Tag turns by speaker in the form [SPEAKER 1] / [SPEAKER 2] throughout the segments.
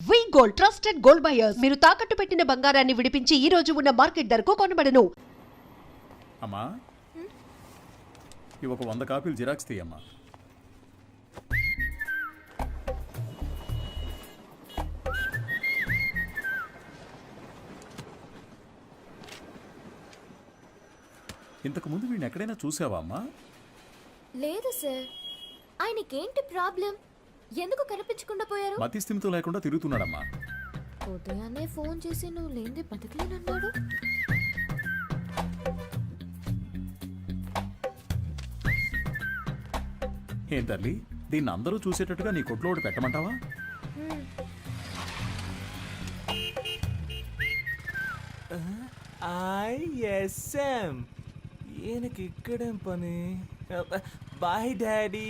[SPEAKER 1] వి gold trusted gold buyers మీరు తాకట్టు పెట్టిన బంగారాన్ని విడిపించి ఈ రోజు ఉన్న మార్కెట్ ధరకు కొనబడను.
[SPEAKER 2] అమ్మా ఇవి ఒక 100 కాపీలు జిరాక్స్ తీయమ్మా. ఇంతకు ముందు వీడిని ఎక్కడైనా చూసావా అమ్మా?
[SPEAKER 3] లేదు సార్. ఆయనకేంటి ప్రాబ్లం? ఎందుకు కనిపించకుండా పోయారు?
[SPEAKER 2] మతి స్థిమితం లేకుండా తిరుగుతున్నాడమ్మా.
[SPEAKER 3] ఉదయాన్నే ఫోన్ చేసి నువ్వు లేనిది బతకలేనన్నాడు.
[SPEAKER 2] ఏం తల్లి, దీన్ని అందరూ చూసేటట్టుగా నీ కొట్లో ఒకటి పెట్టమంటావా?
[SPEAKER 4] ఐఎస్ఎం ఈయనకి ఇక్కడేం పని? Bye daddy.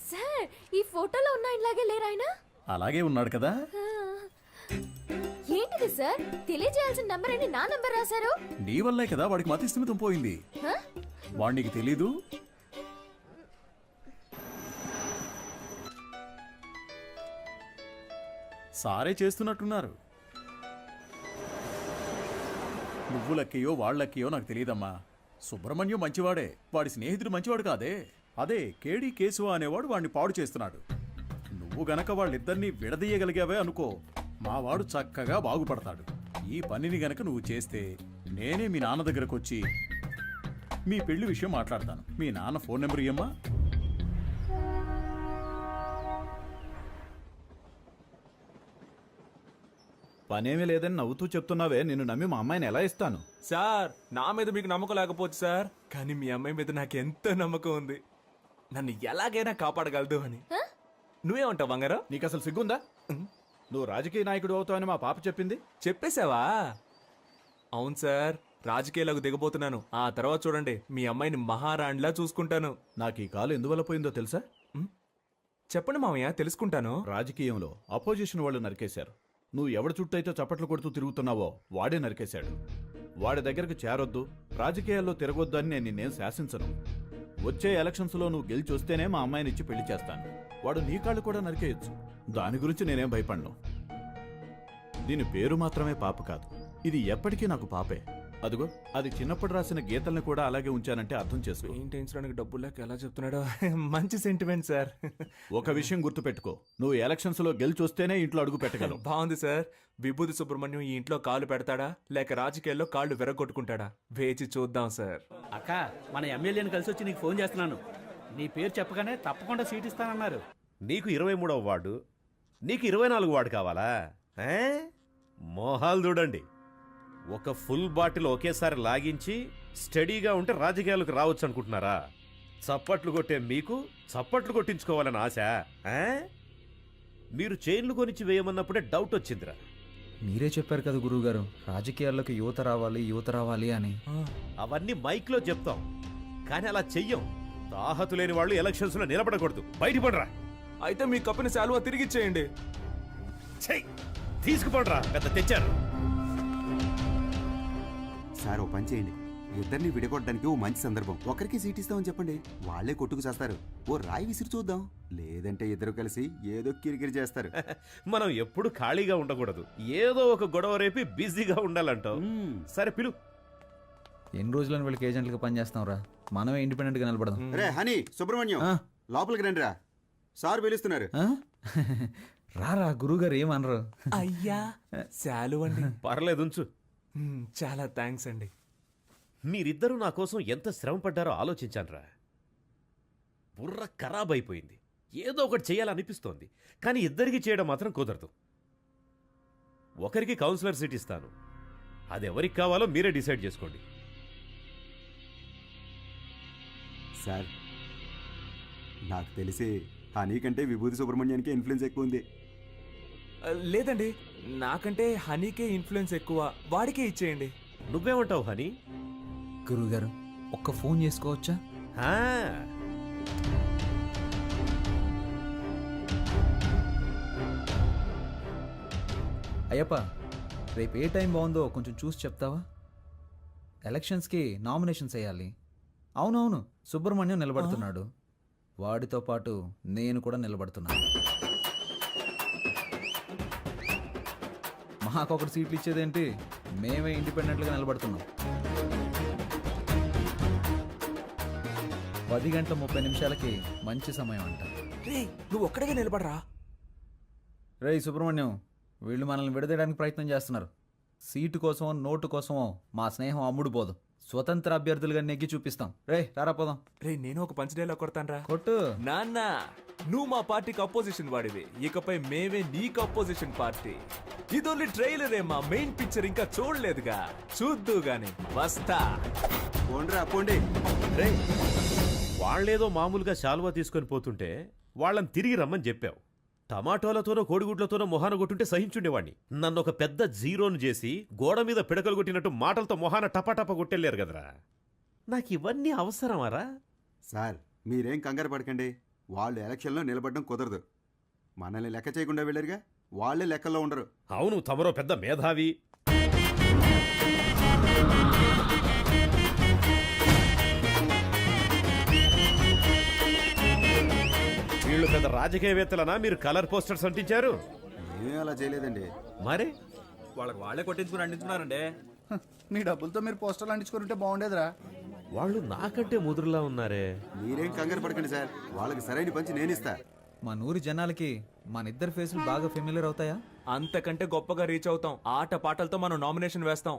[SPEAKER 3] సార్, ఈ ఫోటోలో ఉన్న ఆయనలాగే లేరు ఆయన?
[SPEAKER 2] అలాగే ఉన్నాడు కదా.
[SPEAKER 3] ఏంటిది సార్? తెలియజేయాల్సిన నంబర్ అని నా నంబర్ రాశారు.
[SPEAKER 2] నీ వల్లే కదా వాడికి మతి స్థిమితం పోయింది. వాడు నీకు తెలీదు? సారే చేస్తున్నట్టున్నారు. నువ్వు లక్కయో వాళ్ళక్కయో నాకు తెలియదమ్మా. సుబ్రహ్మణ్యం మంచివాడే, వాడి స్నేహితుడు మంచివాడు కాదే. అదే కేడి కేశవ అనేవాడు వాడిని పాడు చేస్తున్నాడు. నువ్వు గనక వాళ్ళిద్దరినీ విడదీయగలిగావే అనుకో, మావాడు చక్కగా బాగుపడతాడు. ఈ పనిని గనక నువ్వు చేస్తే నేనే మీ నాన్న దగ్గరకు వచ్చి మీ పెళ్లి విషయం మాట్లాడతాను. మీ నాన్న ఫోన్ నెంబర్ ఇయ్యమ్మా.
[SPEAKER 5] పనేమీ లేదని నవ్వుతూ చెప్తున్నావే, నిన్ను నమ్మి మా అమ్మాయిని ఎలా ఇస్తాను?
[SPEAKER 4] సార్, నా మీద మీకు నమ్మకం లేకపోవచ్చు సార్, కానీ మీ అమ్మాయి మీద నాకు ఎంతో నమ్మకం ఉంది. నన్ను ఎలాగైనా కాపాడగలదు అని. నువ్వేమంటావు బంగారం?
[SPEAKER 5] నీకు అసలు సిగ్గుందా? నువ్వు రాజకీయ నాయకుడు అవుతావని మా పాప చెప్పింది.
[SPEAKER 4] చెప్పేశావా? అవును సార్, రాజకీయాలకు దిగబోతున్నాను. ఆ తర్వాత చూడండి, మీ అమ్మాయిని మహారాణిలా చూసుకుంటాను.
[SPEAKER 5] నాకు ఈ కాలు ఎందువల్ల పోయిందో తెలుసా?
[SPEAKER 4] చెప్పండి మామయ్య, తెలుసుకుంటాను.
[SPEAKER 5] రాజకీయంలో అపోజిషన్ వాళ్ళు నరికేశారు. నువ్వు ఎవడి చుట్టూ అయితే చప్పట్లు కొడుతూ తిరుగుతున్నావో వాడే నరికేశాడు. వాడి దగ్గరకు చేరొద్దు, రాజకీయాల్లో తిరగొద్దు అని నేను నిన్నేం శాసించను. వచ్చే ఎలక్షన్స్లో నువ్వు గెలిచి వస్తేనే మా అమ్మాయిని ఇచ్చి పెళ్లి చేస్తాను. వాడు నీ కాళ్ళు కూడా నరికేయచ్చు. దాని గురించి నేనేం భయపడను. దీని పేరు మాత్రమే పాప కాదు, ఇది ఎప్పటికీ నాకు పాపే. అదిగో, అది చిన్నప్పుడు రాసిన గీతల్ని కూడా అలాగే ఉంచానంటే అర్థం చేసుకో.
[SPEAKER 4] పెయింటించడానికి డబ్బులు లేక ఎలా చెప్తున్నాడో. మంచి సెంటిమెంట్ సార్.
[SPEAKER 5] ఒక విషయం గుర్తుపెట్టుకో, నువ్వు ఎలక్షన్స్ లో గెలిచి వస్తేనే ఇంట్లో అడుగు పెట్టగలవు.
[SPEAKER 4] బాగుంది సార్. విభూతి సుబ్రహ్మణ్యం ఈ ఇంట్లో కాలు పెడతాడా లేక రాజకీయాల్లో కాళ్ళు విరగొట్టుకుంటాడా? వేచి చూద్దాం సార్.
[SPEAKER 6] అక్క, మన ఎమ్మెల్యేని కలిసి వచ్చి నీకు ఫోన్ చేస్తున్నాను. నీ పేరు చెప్పగానే తప్పకుండా సీట్ ఇస్తానన్నారు.
[SPEAKER 7] నీకు 23వ వార్డు, నీకు 24 వార్డు కావాలా? మోహాలు చూడండి. ఒక ఫుల్ బాటిల్ ఒకేసారి లాగించి స్టడీగా ఉంటే రాజకీయాలకు రావచ్చు అనుకుంటున్నారా? చప్పట్లు కొట్టే మీకు చప్పట్లు కొట్టించుకోవాలని ఆశ? మీరు చైన్లు కొనిచ్చి వేయమన్నప్పుడే డౌట్ వచ్చిందిరా.
[SPEAKER 8] మీరే చెప్పారు కదా గురువుగారు, రాజకీయాల్లోకి యువత రావాలి అని.
[SPEAKER 7] అవన్నీ మైక్లో చెప్తాం, కానీ అలా చెయ్యం. తాహతు లేని వాళ్ళు ఎలక్షన్స్లో నిలబడకూడదు. బయటపడరా.
[SPEAKER 4] అయితే మీ కప్పిన శాలువా తిరిగిచ్చేయండి.
[SPEAKER 7] చెయ్యి, తీసుకుపడరా. పెద్ద తెచ్చారు
[SPEAKER 9] సార్. ఓ పని చేయండి, ఇద్దరిని విడగొట్టడానికి ఓ మంచి సందర్భం. ఒకరికి సీట్ ఇస్తామని చెప్పండి, వాళ్లే కొట్టుకు చేస్తారు. ఓ రాయి విసిరి చూద్దాం, లేదంటే ఇద్దరు కలిసి ఏదో కిరికిరి చేస్తారు.
[SPEAKER 7] మనం ఎప్పుడు ఖాళీగా ఉండకూడదు, ఏదో ఒక గొడవ రేపి బిజీగా ఉండాలంటావు. సరే పిలు.
[SPEAKER 8] ఎన్ని రోజులని వీళ్ళకి ఏజెంట్లుగా పనిచేస్తాం రా, మనమే ఇండిపెండెంట్ గా నిలబడదాం.
[SPEAKER 9] రే హనీ, సుబ్రహ్మణ్యం లోపలికి రండి రా, సార్ పిలుస్తున్నారు.
[SPEAKER 8] రారా, గురువుగారు ఏమనరు.
[SPEAKER 4] అయ్యా శాలువ అండి.
[SPEAKER 7] పర్లేదు ఉంచు.
[SPEAKER 4] చాలా థ్యాంక్స్ అండి.
[SPEAKER 7] మీరిద్దరూ నా కోసం ఎంత శ్రమ పడ్డారో ఆలోచించానురా. బుర్ర ఖరాబ్ అయిపోయింది. ఏదో ఒకటి చేయాలనిపిస్తోంది, కానీ ఇద్దరికి చేయడం మాత్రం కుదరదు. ఒకరికి కౌన్సిలర్ సీట్ ఇస్తాను, అది ఎవరికి కావాలో మీరే డిసైడ్ చేసుకోండి.
[SPEAKER 9] సార్, నాకు తెలిసి హనీ కంటే విభూతి సుబ్రహ్మణ్యానికి ఇన్ఫ్లుయెన్స్ ఎక్కువ ఉంది.
[SPEAKER 4] లేదండి, నాకంటే హనీకే ఇన్ఫ్లుయెన్స్ ఎక్కువ, వాడికే ఇచ్చేయండి.
[SPEAKER 7] నువ్వేమంటావు హనీ?
[SPEAKER 8] గురువుగారు, ఒక్క ఫోన్ చేసుకోవచ్చా? అయ్యప్ప, రేపు ఏ టైం బాగుందో కొంచెం చూసి చెప్తావా? ఎలక్షన్స్కి నామినేషన్స్ వేయాలి. అవునవును, సుబ్రహ్మణ్యం నిలబడుతున్నాడు. వాడితో పాటు నేను కూడా నిలబడుతున్నాను. మాకొకటి సీట్లు ఇచ్చేదేంటి, మేమే ఇండిపెండెంట్గా నిలబడుతున్నాం. 10:30 మంచి సమయం అంట.
[SPEAKER 4] రే నువ్వు ఒక్కడిగా నిలబడరా.
[SPEAKER 8] రేయ్ సుబ్రహ్మణ్యం, వీళ్ళు మనల్ని విడదీయడానికి ప్రయత్నం చేస్తున్నారు. సీటు కోసమో నోటు కోసమో మా స్నేహం అమ్ముడు పోదు. స్వతంత్ర అభ్యర్థులుగా నెగ్గి చూపిస్తాం. రే రారా పోదాం.
[SPEAKER 4] రే నేను ఒక పంచ్ డైలాగ్ కొడతాను.
[SPEAKER 8] కొట్టు.
[SPEAKER 4] నాన్న నువ్వు మా పార్టీకి అపోజిషన్ వాడివి, ఇకపై మేమే నీకు అపోజిషన్ పార్టీ. ఇది ఓన్లీ ట్రైలర్ ఏమా, మెయిన్ పిక్చర్ ఇంకా చూడలేదుగా, చూద్దు గాని వస్తా.
[SPEAKER 9] పోండ్రా పోండి.
[SPEAKER 7] రే వాళ్ళేదో మామూలుగా శాలువా తీసుకొని పోతుంటే వాళ్ళని తిరిగి రమ్మని చెప్పావు. టమాటోలతోనో కోడిగుడ్లతోనో మొహాన కొట్టుంటే సహించుండేవాణ్ణి. నన్ను ఒక పెద్ద జీరోను చేసి గోడ మీద పిడకలు కొట్టినట్టు మాటలతో మొహాన టపాటపా కొట్టెళ్ళారు కదరా. నాకు ఇవన్నీ అవసరమారా?
[SPEAKER 9] సార్ మీరేం కంగారు పడకండి. వాళ్ళు ఎలక్షన్లో నిలబడడం కుదరదు. మనల్ని లెక్క చేయకుండా వెళ్ళారుగా, వాళ్ళే లెక్కల్లో ఉండరు.
[SPEAKER 7] అవును, తమరో పెద్ద మేధావి. వీళ్ళు పెద్ద రాజకీయవేత్తలనా మీరు కలర్ పోస్టర్స్ అంటించారు?
[SPEAKER 9] ఏమీ అలా చేయలేదండి.
[SPEAKER 7] మరి
[SPEAKER 6] వాళ్ళకి వాళ్ళే కొట్టించుకుని అందించున్నారండి.
[SPEAKER 10] మీ డబ్బులతో మీరు పోస్టర్లు అంటించుకుంటే బాగుండేదిరా.
[SPEAKER 7] వాళ్ళు నాకంటే ముదురులా ఉన్నారే.
[SPEAKER 9] మీరేం కంగారు పడకండి సార్, వాళ్ళకి సరైన పంచి నేనిస్తా.
[SPEAKER 8] మా నూరి జనాలకి మన ఇద్దరు ఫేసులు బాగా ఫెమిలియర్ అవుతాయా?
[SPEAKER 4] అంతకంటే గొప్పగా రీచ్ అవుతాం. ఆట పాటలతో మనం నామినేషన్ వేస్తాం.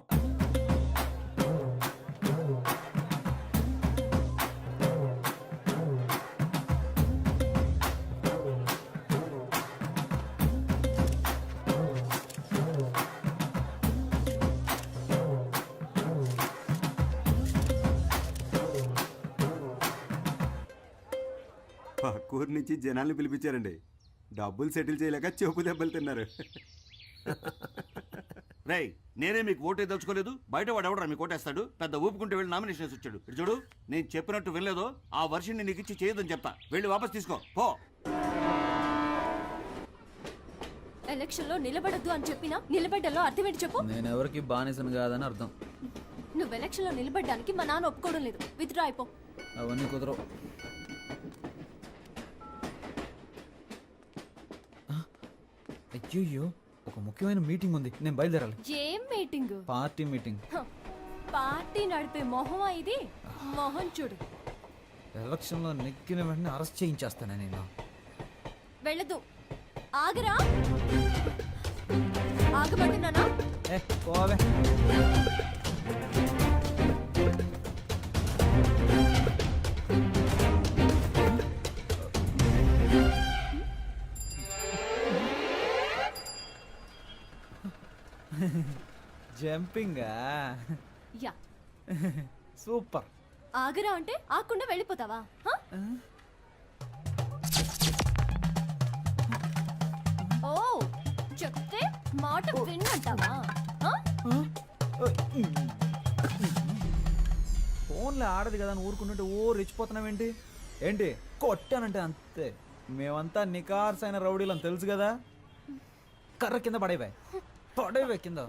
[SPEAKER 9] పక్కూరు నుంచి జనాల్ని పిలిపించారండి. డబ్బులు సెటిల్ చేయలేక చెప్పు దెబ్బలు తిన్నారు.
[SPEAKER 11] రేయ్ నేనే మీకు ఓటే దలుచుకోలేదు, బయట వాడు ఎవడరా మీకు ఓటేస్తాడు? పెద్ద ఊపుకుంటూ వెళ్ళి నామినేషన్ వేసి వచ్చాడు. ఇటు చూడు, నేను చెప్పినట్టు వినలేదో ఆ వర్షన్ని నీకు ఇచ్చి చేయొద్దని చెప్తా. వెళ్ళి వాపస్ తీసుకో పో.
[SPEAKER 3] ఎలక్షన్ లో నిలబడద్దు అని చెప్పినా నిలబడ్డలో అర్థం ఏంటి చెప్పు.
[SPEAKER 8] నేను ఎవరికి బానిసను కాదని అర్థం.
[SPEAKER 3] నువ్వు ఎలక్షన్ లో నిలబడ్డానికి మా నాన్న ఒప్పుకోవడం లేదు. విత్డ్రా అయిపో.
[SPEAKER 8] అవన్నీ కుదరవు. అయ్యో, ఒక ముఖ్యమైన మీటింగ్ ఉంది, నేను బయలుదేరాలి.
[SPEAKER 3] ఏం మీటింగ్?
[SPEAKER 8] Party meeting.
[SPEAKER 3] పార్టీ నడిపే మొహమా ఇది? మొహం చూడు.
[SPEAKER 8] ఎలక్షన్లో నెగ్గిన వెంటనే అరెస్ట్ చేయించేస్తాను నేను.
[SPEAKER 3] వెళ్ళదు. ఆగరా. ఆగమంటున్నానా?
[SPEAKER 8] పోవే. జంపింగా?
[SPEAKER 3] యా.
[SPEAKER 8] సూపర్.
[SPEAKER 3] ఆగరా అంటే ఆకుండా వెళ్ళిపోతావా? ఓ చెప్తే మాట విన్నంటావా?
[SPEAKER 8] ఫోన్లో ఆడదు కదా అని ఊరుకుంటుంటే ఓ రెచ్చిపోతున్నావేంటి? ఏంటి కొట్టానంటే అంతే. మేమంతా నికార్సైన రౌడీలు అని తెలుసు కదా. కర్ర కింద పడేవే కింద.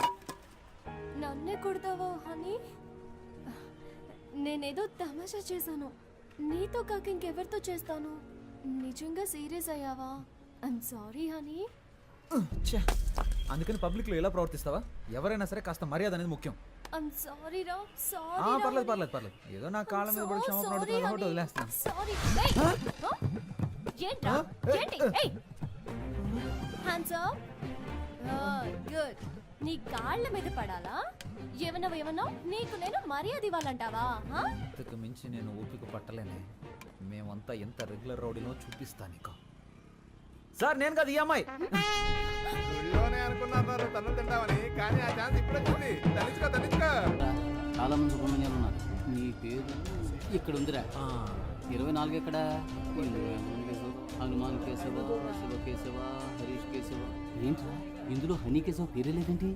[SPEAKER 3] నన్నే కొడతావా హనీ? నేనేదో తమాషా చేశాను. నీతో కాక ఇంకెవరితో చేస్తాను? నిజంగా సీరియస్ అయ్యావా? I'm sorry honey.
[SPEAKER 8] అందుకని పబ్లిక్లో ఎలా ప్రవర్తిస్తావా? ఎవరైనా సరే కాస్త మర్యాద అనేది ముఖ్యం.
[SPEAKER 3] ఐమ్ సారీ రా. సారీ.
[SPEAKER 8] పర్లేదు. ఏదో నా కాళ్ళ మీద పడి క్షమాపణ వదిలేస్తాను.
[SPEAKER 3] సారీ. ఏంట్రా? ఏంటి? Hands up. గుడ్. నీ కాళ్ళ మీద పడాలా? ఏమన్నా నీకు నేను మర్యాద ఇవ్వాలంటావా?
[SPEAKER 8] ఇంతకు మించి నేను ఓపిక పట్టలేనే. మేమంతా ఎంత రెగ్యులర్ రౌడీనో చూపిస్తా నీకు. సార్ నేను కదా ఈ అమ్మాయి.
[SPEAKER 6] చాలా మంది సుబ్రహ్మణ్యాలు ఉన్నారు. నీ పేరు ఇక్కడ ఉందిరా. 24 ఎక్కడ? హనుమాన్ కేశవ, శివ కేశవ, హరీష్ కేశవ. ఏంట్రా ఇందులో హనీ కేశవ పేరే లేదేంటి?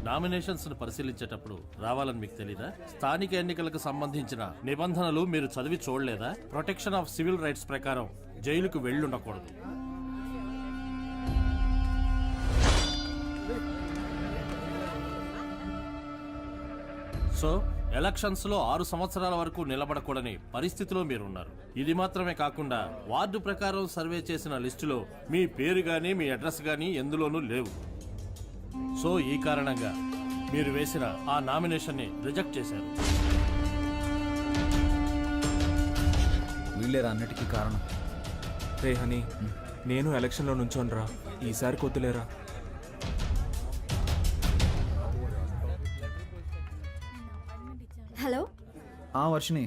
[SPEAKER 11] నామినేషన్స్ పరిశీలించేటప్పుడు రావాలని మీకు తెలీదా? స్థానిక ఎన్నికలకు సంబంధించిన నిబంధనలు మీరు చదివి చూడలేదా? ప్రొటెక్షన్ ఆఫ్ సివిల్ రైట్స్ ప్రకారం జైలుకు వెళ్ళుండకూడదు. సో ఎలక్షన్స్ లో 6 సంవత్సరాల వరకు నిలబడకూడని పరిస్థితిలో మీరున్నారు. ఇది మాత్రమే కాకుండా వార్డు ప్రకారం సర్వే చేసిన లిస్టులో మీ పేరు గానీ మీ అడ్రస్ గానీ ఎందులోనూ లేవు. సో ఈ కారణంగా మీరు వేసిన ఆ నామినేషన్ ని రిజెక్ట్ చేశారు.
[SPEAKER 8] వీళ్ళేరా అన్నిటికీ కారణం.
[SPEAKER 4] రే హనీ, నేను ఎలక్షన్లో నుంచోనరా, ఈసారి కొద్దులేరా.
[SPEAKER 3] హలో.
[SPEAKER 8] వర్షిని,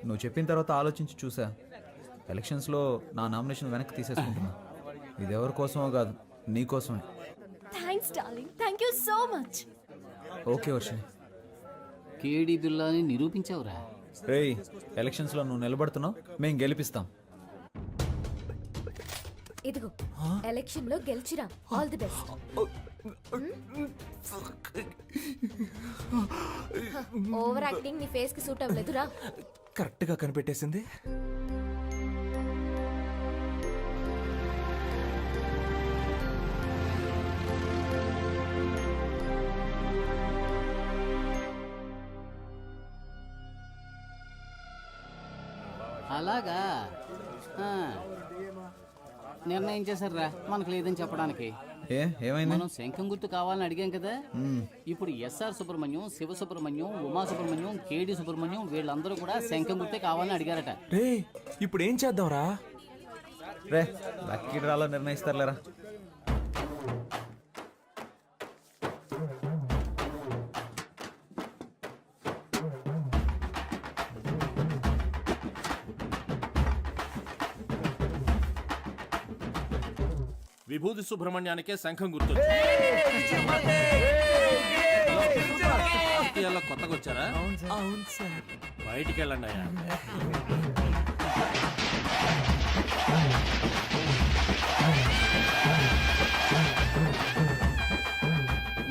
[SPEAKER 8] నువ్వు చెప్పిన తర్వాత ఆలోచించి చూసా. ఎలక్షన్స్లో నా నామినేషన్ వెనక్కి తీసేసుకుంటున్నా. ఇది ఎవరి కోసమో కాదు, నీ కోసమే.
[SPEAKER 3] Thanks darling, thank you so much.
[SPEAKER 8] Okay Varshini.
[SPEAKER 6] కేడీ బిల్లాని నిరూపించావురా.
[SPEAKER 8] రేయ్, ఎలక్షన్స్లో నువ్వు నిలబడుతున్నావు, మేము గెలిపిస్తాం.
[SPEAKER 3] ఇదిగో ఎలక్షన్ లో గెలిచిరా. All the best. Over acting నీ ఫేస్ కి సూట్ అవ్వలేదురా.
[SPEAKER 4] కరెక్ట్ గా కనిపెట్టేసింది.
[SPEAKER 6] అలాగా నిర్ణయం చేశారా మనకు లేదని చెప్పడానికి.
[SPEAKER 8] ఏమైంది?
[SPEAKER 6] మనం శంఖం గుర్తు కావాలని అడిగాం కదా. ఇప్పుడు ఎస్ఆర్ సుబ్రహ్మణ్యం, శివ సుబ్రహ్మణ్యం, ఉమా సుబ్రహ్మణ్యం, కేడి సుబ్రహ్మణ్యం వీళ్ళందరూ కూడా శంఖం గుర్తే కావాలని అడిగారట.
[SPEAKER 4] రే, ఇప్పుడు ఏం చేద్దాంరా?
[SPEAKER 8] రే, లక్కీ డ్రాలో నిర్ణయిస్తారులేరా.
[SPEAKER 11] విభూతి సుబ్రహ్మణ్యానికే శంఖం గుర్తు. కొత్తగా వచ్చారా?
[SPEAKER 4] అవును సార్.
[SPEAKER 11] బయటికి వెళ్ళండి అయ్యా.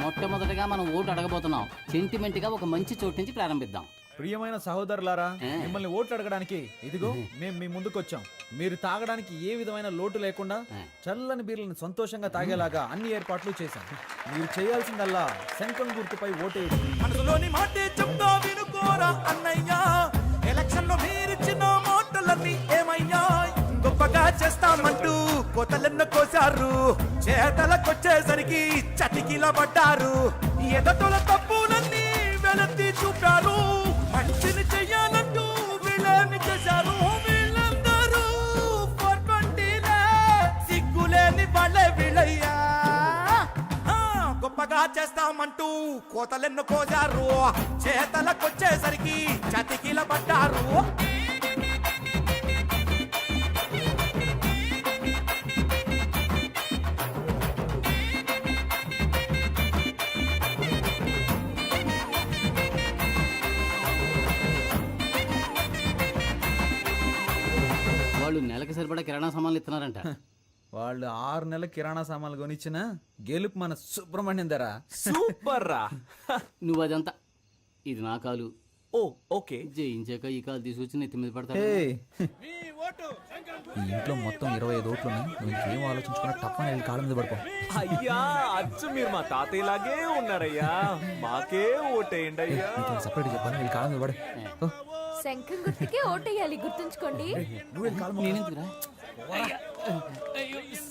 [SPEAKER 6] మొట్టమొదటిగా మనం ఓటు అడగబోతున్నాం. సెంటిమెంట్ గా ఒక మంచి చోటు నుంచి ప్రారంభిద్దాం.
[SPEAKER 8] ప్రియమైన సహోదరులారా, మిమ్మల్ని ఓట్లు అడగడానికి ఇదిగో మేము మీ ముందుకు వచ్చాం. మీరు తాగడానికి ఏ విధమైన లోటు లేకుండా చల్లని బీర్లను సంతోషంగా తాగేలాగా అన్ని ఏర్పాట్లు చేశాం. మీరు చేయాల్సిందల్లా శంఖం గుర్తుపై ఓటేయండి.
[SPEAKER 12] మనసులోని మాటే చెప్తా వినుకోరా అన్నయ్యా. ఎలక్షన్ లో మీరిచ్చిన మాటలన్నీ ఏమయ్యా? గొప్పగా చేస్తామంటూ కోతలెన్నో కోసారు, చేతలకొచ్చేసరికి చతికిల పడ్డారు. ఎదటల తప్పులన్నీ వెలత్తి చూపారు, మంచిని చెయ్యాలంటూ వీళ్ళని చేశారు. వీళ్ళందరూ 420లే, సిగ్గులేని వాళ్ళే వీళ్ళయ్యా. గొప్పగా చేస్తామంటూ కోతలెన్నో కోసారు, చేతలకొచ్చేసరికి చతికిల పడ్డారు.
[SPEAKER 6] వాళ్ళు నెలకి సరిపడా కిరాణా సామాన్లు ఇస్తున్నారంట.
[SPEAKER 8] వాళ్ళు 6 నెలల కిరాణా సామాన్లు కొనిచ్చిన గెలుపు మన సుబ్రహ్మణ్యం ధర.
[SPEAKER 4] సూపర్ రా.
[SPEAKER 6] నువ్వు అదంతా, ఇది నా కాలు.
[SPEAKER 4] ఓ ఓకే.
[SPEAKER 6] జయించాక ఈ కాలు తీసుకొచ్చి నెత్తి మీద పడతా.
[SPEAKER 8] ఈ ఇంట్లో మొత్తం 25 ఓట్లు ఉన్నాయి. నువ్వు ఇంకేం ఆలోచించుకున్నా తప్పని వెళ్ళి కాళ్ళ మీద పడుకో.
[SPEAKER 4] అయ్యా, అచ్చు మీరు మా తాతయ్యలాగే ఉన్నారయ్యా. మాకే ఓటేయండి అయ్యా.
[SPEAKER 8] సపరేట్ చెప్పాను, వెళ్ళి కాళ్ళ మీద పడే.
[SPEAKER 3] శంఖం గుర్తుకే ఓటేయాలి, గుర్తుంచుకోండి.
[SPEAKER 6] నేనెందుకురా?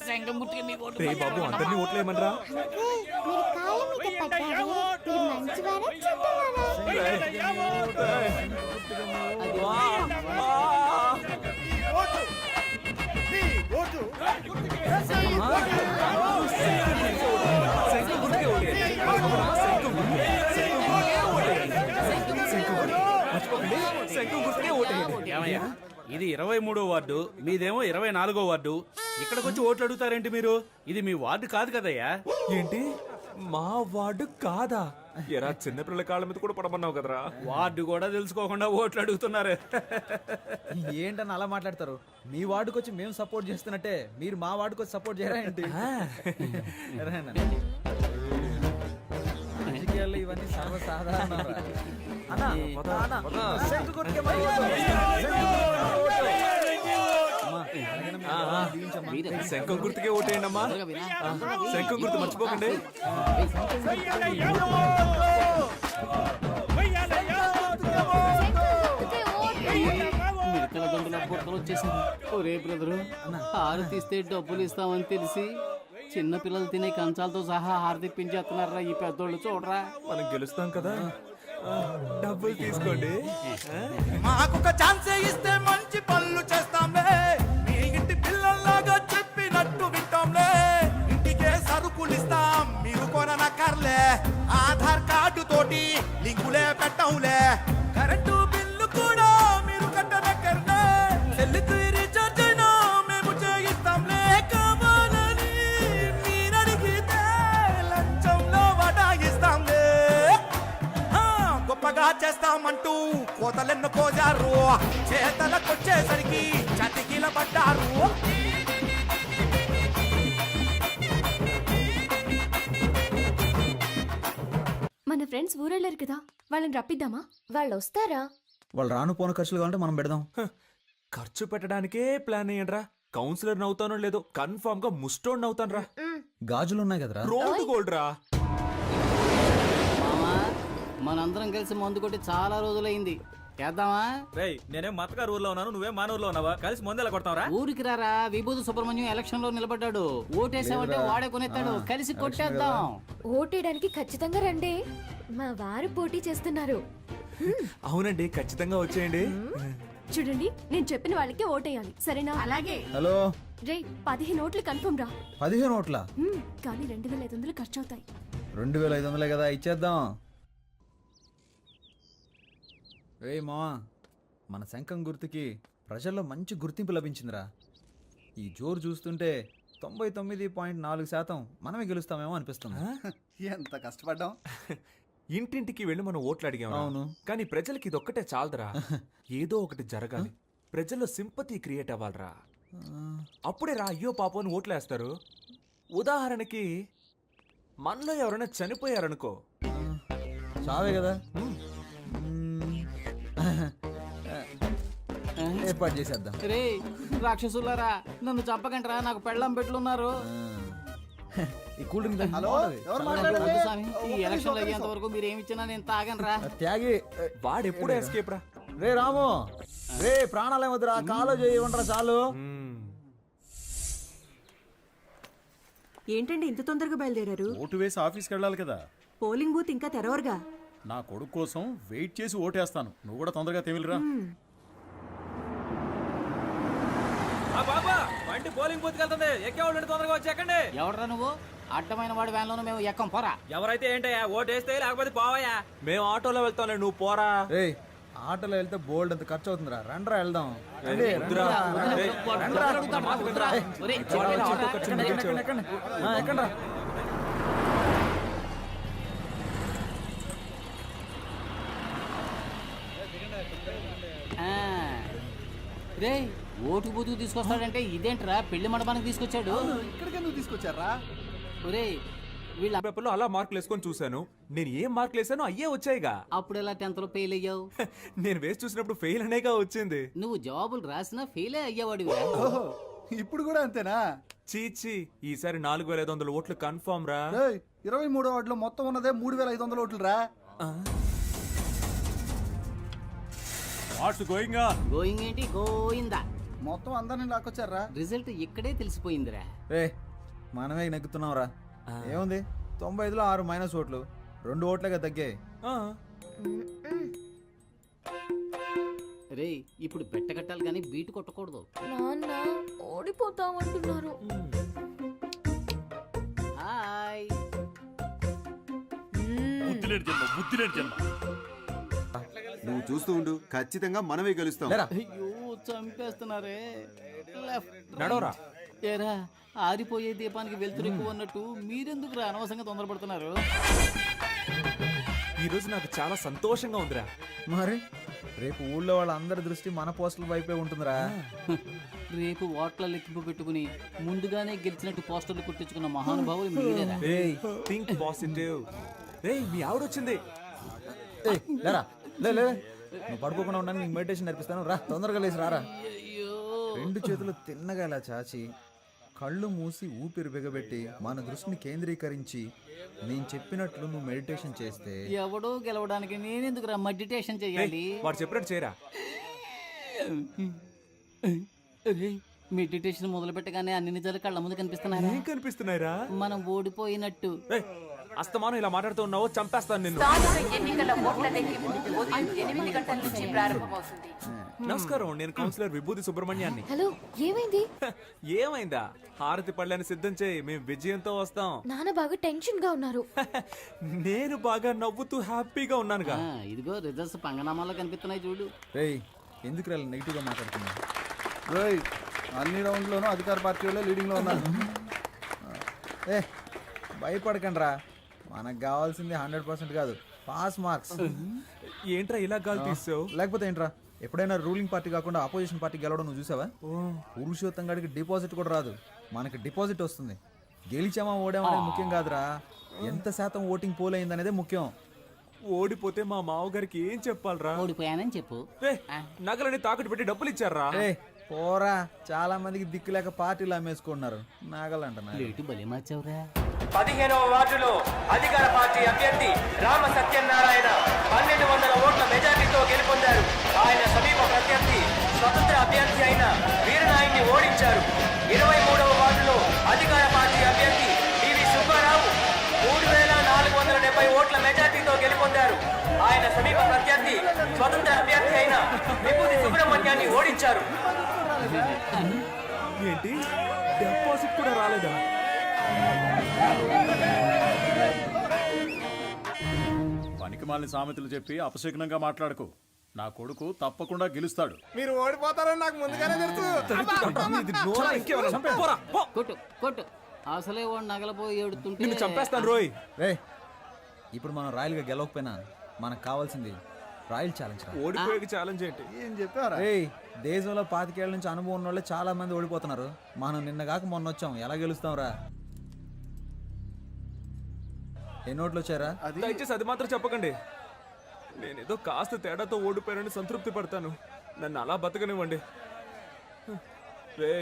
[SPEAKER 6] శంఖం గుర్తుకే మీ ఓటు.
[SPEAKER 4] రే బాబు, అందరినీ ఓట్లేయమనరా.
[SPEAKER 13] మీరు కాళ్ళ మీద పడ్డారు, మీరు మంచివారా చెడ్డవారా?
[SPEAKER 6] ఇది 23వ వార్డు, మీదేమో 24వ వార్డు. ఇక్కడికి వచ్చి ఓట్లు అడుగుతారేంటి మీరు? ఇది మీ వార్డు కాదు కదయ్యా.
[SPEAKER 4] ఏంటి, మా వార్డు కాదా? ఎరా, చిన్నపిల్లల కాళ్ళ మీద కూడా పడమన్నావు కదరా.
[SPEAKER 6] వార్డు కూడా తెలుసుకోకుండా ఓట్లు అడుగుతున్నారు.
[SPEAKER 8] ఏంటని అలా మాట్లాడతారు? మీ వార్డుకి వచ్చి మేము సపోర్ట్ చేస్తున్నట్టే మీరు మా వార్డుకి వచ్చి సపోర్ట్ చేయరా ఏంటి? రాజకీయాల్లో ఇవన్నీ సర్వసాధారణ.
[SPEAKER 4] శంఖం గుర్తుకే ఓటేయండి అమ్మా. శంఖం గుర్తు మర్చిపోకండి.
[SPEAKER 6] బుట్టలు వచ్చేసింది. ఒరే బ్రదరు, హారు తీస్తే డబ్బులు ఇస్తామని తెలిసి చిన్న పిల్లలు తినే కంచాలతో సహా హారు తెప్పించేస్తున్నారా ఈ పెద్దోళ్ళు, చూడరా.
[SPEAKER 4] మనం గెలుస్తాం కదా, డబ్బులు తీసుకోండి.
[SPEAKER 12] మాకొక ఛాన్స్ ఇస్తే మంచి పనులు చేస్తాంలే, మీ ఇంటి పిల్లల్లాగా చెప్పినట్టు వింటాంలే. ఇంటికే సరుకులు ఇస్తాం, మీరు కొననక్కర్లే. ఆధార్ కార్డు తోటి లింకులే పెట్టంలే. కరెంటు బిల్లు కూడా మీరు కట్టనక్కర్లే. సెల్లుకు రీఛార్జ్ అయినా మేము చేయిస్తాంలే. కావాలని మీరడిగితే లంచంలో వడాయిస్తాంలే. గొప్పగా చేస్తామంటూ కోతలెన్ను కోజారు, చేతలకొచ్చేసరికి చతికిల పడ్డారు.
[SPEAKER 3] మన ఫ్రెండ్స్ ఊరెళ్ళారు కదా, వాళ్ళని రప్పిద్దామా?
[SPEAKER 13] వాళ్ళు వస్తారా?
[SPEAKER 8] వాళ్ళు రాను పోను ఖర్చులు కావాలంటే మనం పెడదాం.
[SPEAKER 4] ఖర్చు పెట్టడానికే ప్లాన్ అయ్యండ్రా. కౌన్సిలర్ నవ్వుతానో లేదో కన్ఫర్మ్ గా ముస్టోన్ అవుతాను రా.
[SPEAKER 8] గాజులు ఉన్నాయి కదరా.
[SPEAKER 4] రోడ్ గోల్డ్ రా.
[SPEAKER 6] మామా, మనందరం కలిసి మందు కొట్టి చాలా రోజులైంది, చేద్దామా?
[SPEAKER 8] రేయ్, నేనేం మతగారు ఊర్లో ఉన్నాను, నువ్వేం మానూరులో ఉన్నావా? కలిసి ముందెలా కొడతావరా?
[SPEAKER 6] ఊరికి రారా, విభూతి సుబ్రహ్మణ్యం ఎలక్షన్ లో నిలబడ్డాడు. ఓటేసామంటే వాడే కొనేస్తాడు, కలిసి కొట్టేద్దాం.
[SPEAKER 13] ఓటేయడానికి ఖచ్చితంగా రండి, మా వారు పోటీ చేస్తున్నారు.
[SPEAKER 4] అవునండి, ఖచ్చితంగా వచ్చేయండి.
[SPEAKER 3] చూడండి, నేను చెప్పిన వాళ్ళకి ఓటేయాలి, సరేనా? అలాగే.
[SPEAKER 8] హలో,
[SPEAKER 3] రే, 15 ఓట్లు కన్ఫర్మ్ రా.
[SPEAKER 8] 15 ఓట్ల?
[SPEAKER 3] కానీ 2500 ఖర్చు అవుతాయి.
[SPEAKER 8] 2500 కదా, ఇచ్చేద్దాం. రే మావా, మన శంఖం గుర్తుకి ప్రజల్లో మంచి గుర్తింపు లభించిందిరా. ఈ జోరు చూస్తుంటే 99.4% మనమే గెలుస్తామేమో అనిపిస్తుంది.
[SPEAKER 10] ఎంత కష్టపడ్డాం.
[SPEAKER 4] ఇంటింటికి వెళ్ళి మనం ఓట్లు అడిగాం.
[SPEAKER 8] అవును.
[SPEAKER 4] కానీ ప్రజలకి ఇదొక్కటే చాలదురా. ఏదో ఒకటి జరగాలి, ప్రజల్లో సింపతి క్రియేట్ అవ్వాలరా. అప్పుడే రా అయ్యో పాపం అని ఓట్లు వేస్తారు. ఉదాహరణకి మనలో ఎవరైనా చనిపోయారనుకో,
[SPEAKER 8] చావే కదా, ఏర్పాటు చేసేద్దాం.
[SPEAKER 6] రే రాక్షసులారా, నన్ను చంపకంటరా, నాకు పెళ్ళం పెట్లున్నారు.
[SPEAKER 8] ఈ కూల్ డ్రింక్
[SPEAKER 10] హలో, ఎవరు
[SPEAKER 6] వద్దు
[SPEAKER 10] మాట్లాడేది?
[SPEAKER 6] స్వామి, ఈ ఎలక్షన్లు అయ్యేంత వరకు మీరు ఏమి ఇచ్చినా నేను తాగనరా.
[SPEAKER 8] త్యాగి.
[SPEAKER 4] వాడు ఎప్పుడు ఎస్కేప్ రా.
[SPEAKER 8] రే రాము, రే ప్రాణాలు ఏమొద్దురా, కాలో చేయకుండా చాలు.
[SPEAKER 14] ఏంటండి ఇంత తొందరగా బయలుదేరారు?
[SPEAKER 2] ఓటు వేసి ఆఫీస్కి వెళ్ళాలి కదా.
[SPEAKER 14] పోలింగ్ బూత్ ఇంకా తెరవరుగా.
[SPEAKER 2] నా కొడుకు కోసం వెయిట్ చేసి ఓటేస్తాను. నువ్వు కూడా తొందరగా తెమిలిరా.
[SPEAKER 8] బాబా, బండి పోలింగ్ బూత్ వెళ్తుంది, ఎక్కేవాళ్ళు తొందరగా వచ్చి ఎక్కండి.
[SPEAKER 6] ఎవడరా నువ్వు? అడ్డమైన వాడి వ్యాన్లోనూ మేము ఎక్కం, పోరా.
[SPEAKER 8] ఎవరైతే ఏంటయ్యా, ఓటేస్తే లేకపోతే పోవయ్యా.
[SPEAKER 4] మేము ఆటోలో వెళ్తాంలే, నువ్వు పోరా.
[SPEAKER 8] ఆటోలో వెళ్తే బోల్డ్ అంత ఖర్చు అవుతుందిరా. రండ్రా వెళ్దాం. ఎక్కండ్రా.
[SPEAKER 6] రే, ఓటు బూతుకు తీసుకొస్తాడంటే ఇదేంట్రా, పెళ్లి మండపానికి తీసుకొచ్చాడు.
[SPEAKER 10] ఇక్కడికి ఎందుకు తీసుకొచ్చారా?
[SPEAKER 6] ఒరే, వీళ్ళ
[SPEAKER 4] పేపర్లో అలా మార్కులు వేసుకొని చూశాను. నేను ఏం మార్కులు వేసానో అయ్యే వచ్చాయిగా.
[SPEAKER 6] అప్పుడు ఎలా 10th లో ఫెయిల్ అయ్యావు?
[SPEAKER 4] నేను వేసి చూసినప్పుడు ఫెయిల్ అనేగా వచ్చింది.
[SPEAKER 6] నువ్వు జవాబులు రాసినా ఫెయిలే అయ్యేవాడు.
[SPEAKER 10] ఓహో, ఇప్పుడు కూడా అంతేనా?
[SPEAKER 4] చీచి, ఈసారి 4500 ఓట్లు కన్ఫర్మ్ రా.
[SPEAKER 10] 23వ వార్డులో మొత్తం ఉన్నదే 3500 ఓట్లు రా.
[SPEAKER 6] గోయింగ్ ఏంటి, గోయిందా?
[SPEAKER 10] మొత్తం అందరిని లాక్కొచ్చారా?
[SPEAKER 6] రిజల్ట్ ఇక్కడే తెలిసిపోయిందిరా.
[SPEAKER 8] రే, మనమే నెగ్గుతున్నాం రా. ఏముంది, 95లో 6 మైనస్ ఓట్లు, 2 ఓట్లుగా తగ్గాయి.
[SPEAKER 6] రే, ఇప్పుడు బెట్ట కట్టాలి కానీ బీటు కొట్టకూడదు.
[SPEAKER 13] నాన్న ఓడిపోతామంటున్నారు.
[SPEAKER 6] హాయ్.
[SPEAKER 9] నువ్వు చూస్తూ ఉండు, ఖచ్చితంగా మనమే గెలుస్తాం.
[SPEAKER 6] అయ్యో, చంపేస్తున్నారే.
[SPEAKER 4] నడవరా.
[SPEAKER 6] ఏరా, ఆరిపోయే దీపానికి వెళ్తురు ఎక్కువ అన్నట్టు మీరెందుకు రా అనవసరంగా తొందరపడుతున్నారు?
[SPEAKER 4] ఈ రోజు నాకు చాలా సంతోషంగా ఉందిరా.
[SPEAKER 8] మరి రేపు ఊళ్ళో వాళ్ళందరి దృష్టి మన పోస్టుల వైపే ఉంటుందిరా.
[SPEAKER 6] రేపు ఓట్ల లెక్కింపు పెట్టుకుని ముందుగానే గెలిచినట్టు పోస్టర్లు కుట్టించుకున్న మహానుభావులు మీరేరా.
[SPEAKER 4] Think positive. రేయ్, మీ ఆవిడొచ్చింది.
[SPEAKER 8] లేరా, లే, నువ్వు పడుకోకుండా ఉండడానికి నీకు మెడిటేషన్ నేర్పిస్తాను. రా, తొందరగా లేచి రారా. 2 చేతులు తిన్నగా ఇలా చాచి, కళ్ళు మూసి ఊపిరి బిగబెట్టి మన దృష్టిని కేంద్రీకరించి నేను చెప్పినట్లు నువ్వు మెడిటేషన్ చేస్తే
[SPEAKER 6] ఎవడో గెలవడానికి నేనెందుకురా మెడిటేషన్ చేయాలి?
[SPEAKER 4] వాడు చెప్పినట్టు చేయరా.
[SPEAKER 6] మెడిటేషన్ మొదలు పెట్టగానే అన్ని నిజాలు కళ్ళ ముందు కనిపిస్తున్నాయి.
[SPEAKER 4] ఏం కనిపిస్తున్నాయిరా?
[SPEAKER 6] మనం ఓడిపోయినట్టు.
[SPEAKER 4] అస్తమానం ఇలా మాట్లాడుతూ ఉన్నావు, చంపేస్తాను నిన్ను. నమస్కారం, నేను కౌన్సిలర్ విభూతి సుబ్రహ్మణ్యాన్ని.
[SPEAKER 13] హలో, ఏమైంది?
[SPEAKER 4] ఏమైందా? హారతి పళ్ళని సిద్ధం చేయి, మేము విజయంతో వస్తాం.
[SPEAKER 13] నాన్న బాగా టెన్షన్ గా ఉన్నారు.
[SPEAKER 4] నేను బాగా నవ్వుతూ హ్యాపీగా ఉన్నానుగా.
[SPEAKER 6] ఇదిగో రిజల్ట్స్ పంగనామాల్లో కనిపిస్తున్నాయి చూడు.
[SPEAKER 8] రేయ్, ఎందుకు రా నెగిటివ్ గా మాట్లాడుతున్నావు?
[SPEAKER 10] రోయ్ అన్ని రౌండ్లోనూ అధికార పార్టీ వాళ్ళే లీడింగ్లో ఉన్నారు.
[SPEAKER 8] ఏ భయపడకండి రా, మనకు కావాల్సింది 100% కాదు, పాస్ మార్క్స్.
[SPEAKER 4] ఏంట్రా ఇలా గాలి తీసావు?
[SPEAKER 8] లేకపోతే ఏంట్రా, ఎప్పుడైనా రూలింగ్ పార్టీ కాకుండా ఆపోజిషన్ పార్టీ గెలవడం నువ్వు చూసావా? పురుషోత్తం గాడికి డిపాజిట్ కూడా రాదు, మనకి డిపాజిట్ వస్తుంది. గెలిచామా ఓడామా అనేది ముఖ్యం కాదురా, ఎంత శాతం ఓటింగ్ పోల్ అయింది అనేదే ముఖ్యం.
[SPEAKER 4] ఓడిపోతే మా మావగారికి ఏం చెప్పాలరా?
[SPEAKER 6] ఓడిపోయానని చెప్పు.
[SPEAKER 4] నగలని తాకట్టు పెట్టి డబ్బులు ఇచ్చారా?
[SPEAKER 8] పోరా, చాలా మందికి దిక్కు లేక పార్టీలు అమ్మేసుకుంటున్నారు. నాగలంట
[SPEAKER 6] బలి మార్చావురా.
[SPEAKER 12] 15వ వార్డులో అధికార పార్టీ అభ్యర్థి రామ సత్యనారాయణ 1200 ఓట్ల మెజార్టీతో గెలుపొందారు. ఆయన సమీప ప్రత్యర్థి స్వతంత్ర అభ్యర్థి అయిన వీరనాయుడిని ఓడించారు. 23వ వార్డులో అధికార పార్టీ అభ్యర్థి పివి సుబ్బారావు 3470 ఓట్ల మెజార్టీతో గెలుపొందారు. ఆయన సమీప ప్రత్యర్థి స్వతంత్ర అభ్యర్థి అయిన విభూతి సుబ్రహ్మణ్యాన్ని ఓడించారు.
[SPEAKER 4] ఏంటి, డిపాజిట్ కూడా రాలేదా?
[SPEAKER 2] పనికిమాలిన సామెతలు చెప్పి అపశకునంగా మాట్లాడకు. నా కొడుకు తప్పకుండా గెలుస్తాడు.
[SPEAKER 12] మీరు ఓడిపోతారని నాకు ముందుగానే తెలుసు.
[SPEAKER 6] కొట్టు కొట్టు, అసలే వాడు నగలపోయి ఏడుతుంటే
[SPEAKER 4] నిన్ను చంపేస్తాను రోయ్.
[SPEAKER 8] రే, ఇప్పుడు మనం రాయల్గా గెలవకపోయినా మనకు కావాల్సింది రాయల్ ఛాలెంజ్.
[SPEAKER 4] ఓడిపోయే ఛాలెంజ్ ఏంటి?
[SPEAKER 10] ఏం చెప్పారా?
[SPEAKER 8] దేశంలో 25 ఏళ్ల నుంచి అనుభవం ఉన్న వాళ్ళే చాలా మంది ఓడిపోతున్నారు. మనం నిన్న కాక మొన్న వచ్చాం, ఎలా గెలుస్తాం రా? ఎన్ని ఓట్లు వచ్చారా?
[SPEAKER 4] దయచేసి అది మాత్రం చెప్పకండి. నేనేదో కాస్త తేడాతో ఓడిపోయానని సంతృప్తి పడతాను. నన్ను అలా బతకనివ్వండి. రే,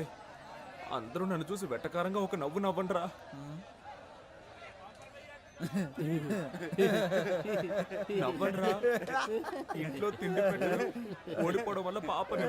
[SPEAKER 4] అందరూ నన్ను చూసి వెట్టకారంగా ఒక నవ్వు నవ్వండిరా. నవ్వండిరా. ఇంట్లో తిండి పెట్టారు, ఓడిపోవడం వల్ల పాపని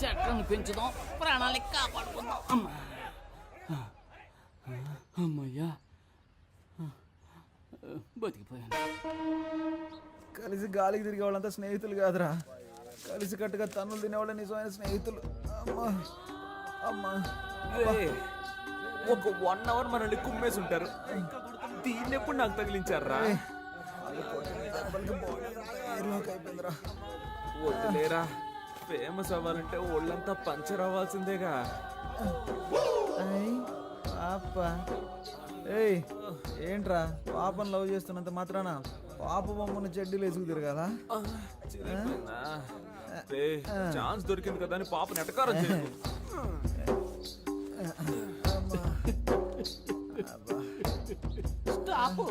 [SPEAKER 6] చెట్లను పెంచుదాం, ప్రాణాలకి కాపాడుకుందాం. అమ్మా, అమ్మయ్యా, బతికిపోయాను.
[SPEAKER 8] కలిసి గాలికి తిరిగే వాళ్ళంతా స్నేహితులు కాదురా, కలిసి కట్టుగా తన్నులు తినేవాళ్ళ నిజమైన స్నేహితులు. అమ్మా అమ్మా,
[SPEAKER 4] ఒక 1 అవర్ మనల్ని కుమ్మేసి ఉంటారు. దీన్ని ఎప్పుడు నాకు తగిలించారా? వద్దులేరా, ఫేమస్ అవ్వాలంటే ఒళ్ళంతా పంచర్ అవ్వాల్సిందేగా.
[SPEAKER 8] పాప, ఏంట్రా పాపను లవ్ చేస్తున్నంత మాత్రాన పాప బొమ్మను చెడ్డీలు వేసుకు తిరగాల?
[SPEAKER 4] ఛాన్స్ దొరికింది కదా అని పాపని ఎటకారం చేయకు.
[SPEAKER 6] స్టాప్.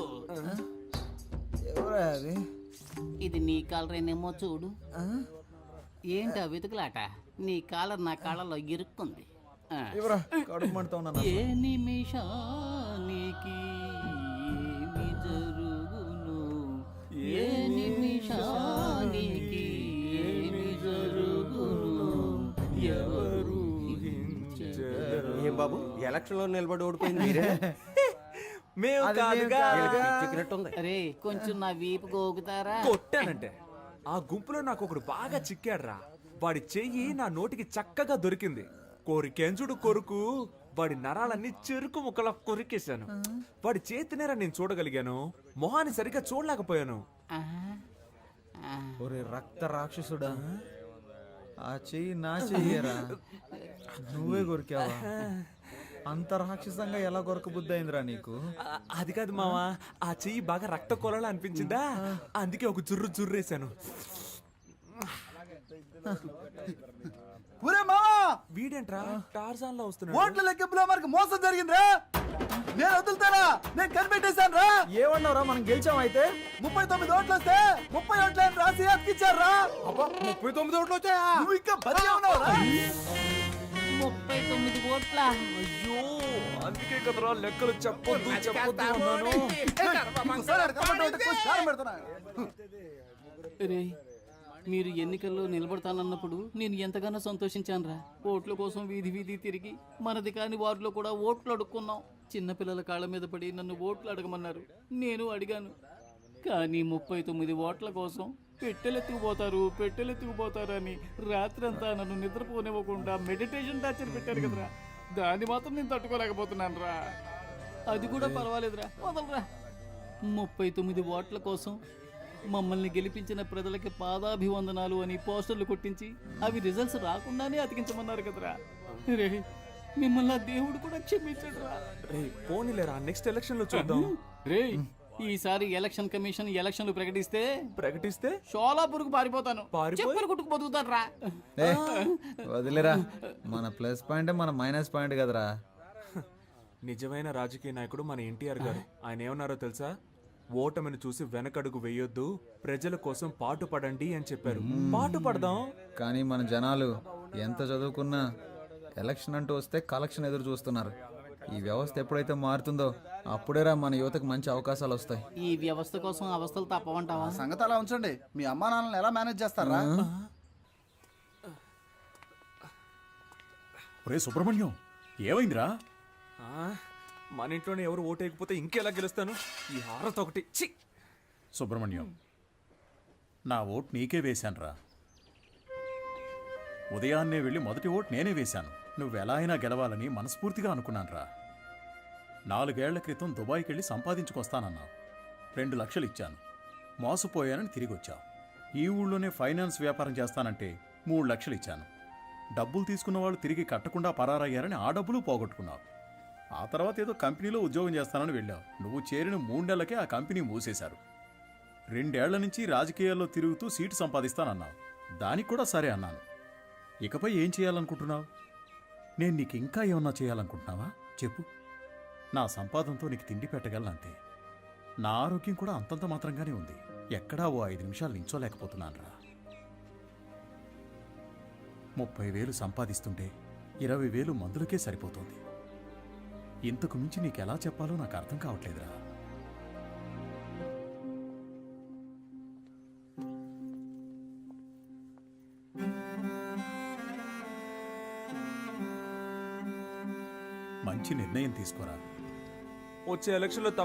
[SPEAKER 8] ఎవరా అది?
[SPEAKER 6] ఇది నీ కాలరేనేమో చూడు. ఏంటా వెతుకులాట? నీ కాలర్ నా కాళ్ళలో ఇరుక్కుంది.
[SPEAKER 8] కడుపు మంటతో ఉన్నాను.
[SPEAKER 6] ఏ నిమిషానికి ఏమి జరుగును? ఏ నిమిషానికి ఏమి జరుగును ఎవరు
[SPEAKER 12] ఏం బాబు ఎలక్షన్ లో నిలబడి ఓడిపోయింది మీరే
[SPEAKER 4] మేము కాదుగా.
[SPEAKER 6] అరే కొంచెం నా వీపు గోగుతారా?
[SPEAKER 4] కొట్టానంటే ఆ గుంపులో నాకు ఒకడు బాగా చిక్కాడ్రా. వాడి చెయ్యి నా నోటికి చక్కగా దొరికింది. కోరికెంజుడు కొరుకు వాడి నరాలన్నీ చెరుకు ముక్కలా కొరికేశాను. వాడి చేతినేరా నేను చూడగలిగాను, మొహాన్ని సరిగ్గా చూడలేకపోయాను.
[SPEAKER 8] ఒరే రక్త రాక్షసుడా, ఆ చెయ్యి నా చెయ్యరా, నువ్వే కొరికావా? అంత రాక్షసంగా ఎలా కొరక బుద్ధి అయిందిరా నీకు?
[SPEAKER 4] అది కాదు మావా, ఆ చెయ్యి బాగా రక్త కొలలా అనిపించిందా, అందుకే ఒక జుర్రు జుర్రేశాను. వీడేంట్రా టార్జాన్ లో వస్తున్నాడు?
[SPEAKER 10] ఓట్ల లెక్కింపులో మనకు మోసం జరిగిందిరా. నేను వదులుతారా? నేను కనిపెట్టేశాను రా.
[SPEAKER 8] ఏమన్నావురా, మనం గెలిచాం అయితే?
[SPEAKER 10] 39 ఓట్లు వస్తే 30 ఓట్లని రాసి అతికిచ్చారా? 39 ఓట్లు వచ్చాయా? నువ్వు ఇంకా బతికే ఉన్నావురా?
[SPEAKER 6] 39 ఓట్ల.
[SPEAKER 4] అయ్యో, అందుకే కదరా లెక్కలు చెప్పొద్దు అన్నాను.
[SPEAKER 10] ఇంకోసారి అక్కడ కనబడ్డావంటే కోసి కారం పెడతానా?
[SPEAKER 6] రే మీరు ఎన్నికల్లో నిలబడతానన్నప్పుడు నేను ఎంతగానో సంతోషించానురా. ఓట్ల కోసం వీధి వీధి తిరిగి మనది కాని వార్డులో కూడా ఓట్లు అడుక్కున్నాం. చిన్నపిల్లల కాళ్ళ మీద పడి నన్ను ఓట్లు అడగమన్నారు, నేను అడిగాను. కానీ 39 ఓట్ల కోసం పెట్టెలెత్తుకుపోతారని రాత్రంతా నన్ను నిద్రపోనివ్వకుండా మెడిటేషన్ టార్చర్ పెట్టారు కదరా. దాన్ని మాత్రం నేను తట్టుకోలేకపోతున్నాను రా. అది కూడా పర్వాలేదురా, వదలరా. 39 ఓట్ల కోసం మమ్మల్ని గెలిపించిన ప్రజలకి పాదాభివందనాలు అని పోస్టర్లు కొట్టించి అవి రిజల్ట్స్ రాకుండానే అతికించమన్నారు కదరా. రే మిమ్మల్ని ఆ దేవుడు కూడా క్షమించడురా.
[SPEAKER 4] రే పోనీలేరా, నెక్స్ట్ ఎలక్షన్ లో చూద్దాం.
[SPEAKER 6] రే ఈసారి ఎలక్షన్ కమిషన్ ఎలక్షన్లు ప్రకటిస్తే షోలాపూర్కు పారిపోతాను. చెప్పలు కొట్టుకు బతుకుతాను రా.
[SPEAKER 8] వదిలేరా, మన ప్లస్ పాయింట్ మన మైనస్ పాయింట్ కదరా.
[SPEAKER 4] నిజమైన రాజకీయ నాయకుడు మన ఎన్టీఆర్ గారు. ఆయన ఏమన్నారో తెలుసా? ఓటమిని చూసి వెనకడుగు వేయొద్దు, ప్రజల కోసం పాటు పడండి అని చెప్పారు. పాటు పడదాం.
[SPEAKER 8] కానీ మన జనాలు ఎంత చదువుకున్నా ఎలక్షన్ అంటూ వస్తే కలెక్షన్ ఎదురు చూస్తున్నారు. ఈ వ్యవస్థ ఎప్పుడైతే మారుతుందో అప్పుడేరా మన యువతకు మంచి అవకాశాలు వస్తాయి.
[SPEAKER 6] ఈ వ్యవస్థ కోసం అవస్థలు తప్పవంటావా?
[SPEAKER 10] సంగతి అలా ఉంచండి. మీ అమ్మా నాన్నలను ఎలా మేనేజ్ చేస్తారా?
[SPEAKER 2] ఒరే సుబ్రహ్మణ్యం, ఏమైందిరా?
[SPEAKER 4] మన ఇంట్లోనే ఎవరు ఓటేయకపోతే ఇంకెలా గెలుస్తాను? ఈ హారత ఒకటి. ఛీ!
[SPEAKER 2] సుబ్రహ్మణ్యం, నా ఓటు నీకే వేశానురా. ఉదయాన్నే వెళ్ళి మొదటి ఓటు నేనే వేశాను. నువ్వెలా అయినా గెలవాలని మనస్ఫూర్తిగా అనుకున్నానురా. 4 ఏళ్ల క్రితం దుబాయ్కి వెళ్ళి సంపాదించుకొస్తానన్నావు. 2 లక్షలు ఇచ్చాను. మోసపోయానని తిరిగొచ్చావు. ఈ ఊళ్ళోనే ఫైనాన్స్ వ్యాపారం చేస్తానంటే 3 లక్షలు ఇచ్చాను. డబ్బులు తీసుకున్న వాళ్ళు తిరిగి కట్టకుండా పరారయ్యారని ఆ డబ్బులు పోగొట్టుకున్నావు. ఆ తర్వాత ఏదో కంపెనీలో ఉద్యోగం చేస్తానని వెళ్ళావు. నువ్వు చేరిన 3 నెలలకే ఆ కంపెనీ మూసేశారు. 2 ఏళ్ల నుంచి రాజకీయాల్లో తిరుగుతూ సీటు సంపాదిస్తానన్నావు. దానికి కూడా సరే అన్నాను. ఇకపై ఏం చేయాలనుకుంటున్నావు? నేను నీకు ఇంకా ఏమన్నా చేయాలనుకుంటున్నావా చెప్పు. నా సంపాదనతో నీకు తిండి పెట్టగలనంతే. నా ఆరోగ్యం కూడా అంతంత మాత్రంగానే ఉంది. ఎక్కడా ఓ 5 నిమిషాలు నించోలేకపోతున్నానురా. 30,000 సంపాదిస్తుంటే 20,000 మందులకే సరిపోతుంది. ఇంతకు మించి నీకెలా చెప్పాలో నాకు అర్థం కావట్లేదురా. మంచి నిర్ణయం తీసుకోరా.
[SPEAKER 4] వచ్చే ఎలక్షన్లో తప్ప